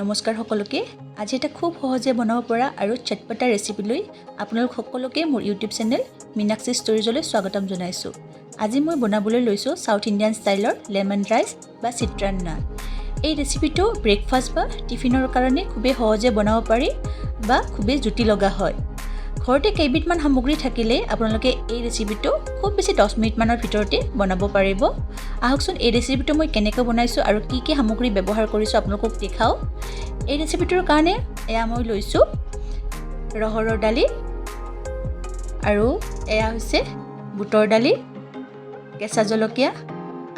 নমস্কাৰ সকলোকে আজি এটা খুব সহজে বনাব পৰা আৰু চটপটা ৰেচিপি লৈ আপোনালোক সকলোকে মোৰ ইউটিউব চেনেল মীনাক্ষী ষ্টৰিজলৈ স্বাগতম জনাইছোঁ। আজি মই বনাবলৈ লৈছোঁ সাউথ ইণ্ডিয়ান ষ্টাইলৰ লেমন ৰাইচ বা চিত্ৰান্না। এই ৰেচিপিটো ব্ৰেকফাষ্ট বা টিফিনৰ কাৰণে খুবেই সহজে বনাব পাৰি বা খুবেই জুতি লগা হয়। ঘৰতে কেইবিধমান সামগ্ৰী থাকিলে আপোনালোকে এই ৰেচিপিটো খুব বেছি 10 মিনিটমানৰ ভিতৰতে বনাব পাৰিব। আহকচোন এই ৰেচিপিটো মই কেনেকৈ বনাইছোঁ আৰু কি কি সামগ্ৰী ব্যৱহাৰ কৰিছোঁ আপোনালোকক দেখাওঁ। এই ৰেচিপিটোৰ কাৰণে এয়া মই লৈছোঁ ৰহৰৰ দালি আৰু এয়া হৈছে বুটৰ দালি, কেঁচা জলকীয়া,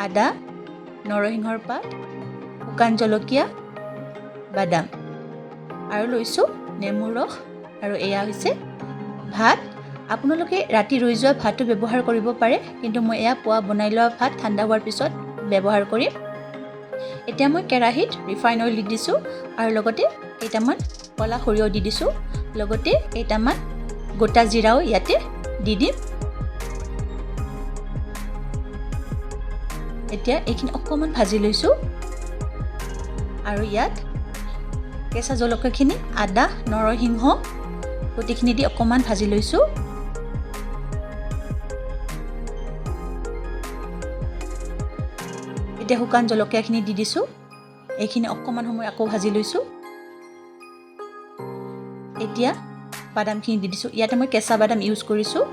আদা, নৰসিংহৰ পাত, শুকান জলকীয়া, বাদাম আৰু লৈছোঁ নেমুৰ ৰস আৰু এয়া হৈছে ভাত। আপোনালোকে ৰাতি ৰৈ যোৱা ভাতো ব্যৱহাৰ কৰিব পাৰে, কিন্তু মই এয়া পুৱা বনাই লোৱা ভাত ঠাণ্ডা হোৱাৰ পিছত ব্যৱহাৰ কৰিম। এতিয়া মই কেৰাহীত ৰিফাইন অইল দি দিছোঁ আৰু লগতে কেইটামান ক'লা সৰিয়হ দি দিছোঁ, লগতে কেইটামান গোটা জিৰাও ইয়াতে দি দিম। এতিয়া এইখিনি অকণমান ভাজি লৈছোঁ আৰু ইয়াত কেঁচা জলকীয়াখিনি, আদা, নৰসিংহ গোটেইখিনি দি অকণমান ভাজি লৈছোঁ। এতিয়া শুকান জলকীয়াখিনি দি দিছোঁ, এইখিনি অকণমান সময় আকৌ ভাজি লৈছোঁ। এতিয়া বাদামখিনি দি দিছোঁ, ইয়াতে মই কেঁচা বাদাম ইউজ কৰিছোঁ।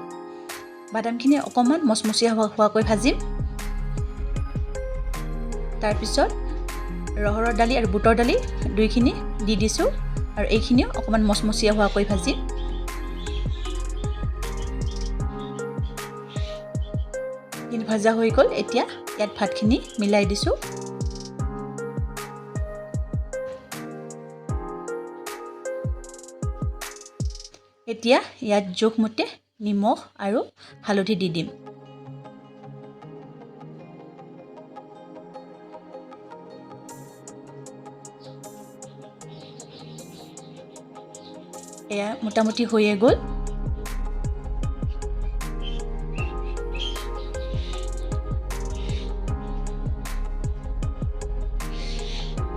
বাদামখিনি অকণমান মচমচীয়া হোৱাকৈ ভাজিম। তাৰপিছত ৰহৰৰ দালি আৰু বুটৰ দালি দুইখিনি দি দিছোঁ আৰু এইখিনিও অকণমান মচমচীয়া হোৱাকৈ ভাজিম। এইখিনি ভাজা হৈ গ'ল। এতিয়া ইয়াত ভাতখিনি মিলাই দিছোঁ। এতিয়া ইয়াত জোখমতে নিমখ আৰু হালধি দি দিম। এয়া মোটামুটি হৈয়ে গ'ল।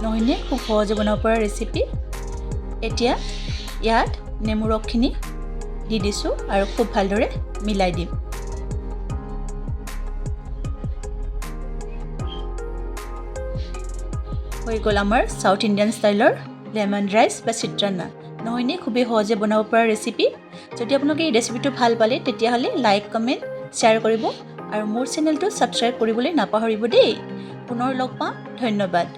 নহয়নে খুব সহজে বনাব পৰা ৰেচিপি। এতিয়া ইয়াত নেমু ৰসখিনি দি দিছোঁ আৰু খুব ভালদৰে মিলাই দিম। হৈ গ'ল আমাৰ সাউথ ইণ্ডিয়ান ষ্টাইলৰ লেমন ৰাইচ বা চিত্ৰান্না। নহয়নে খুবেই সহজে বনাব পৰা ৰেচিপি। যদি আপোনালোকে এই ৰেচিপিটো ভাল পালে তেতিয়াহ'লে লাইক, কমেণ্ট, শ্বেয়াৰ কৰিব আৰু মোৰ চেনেলটো ছাবস্ক্ৰাইব কৰিবলৈ নাপাহৰিব দেই। পুনৰ লগ পাম। ধন্যবাদ।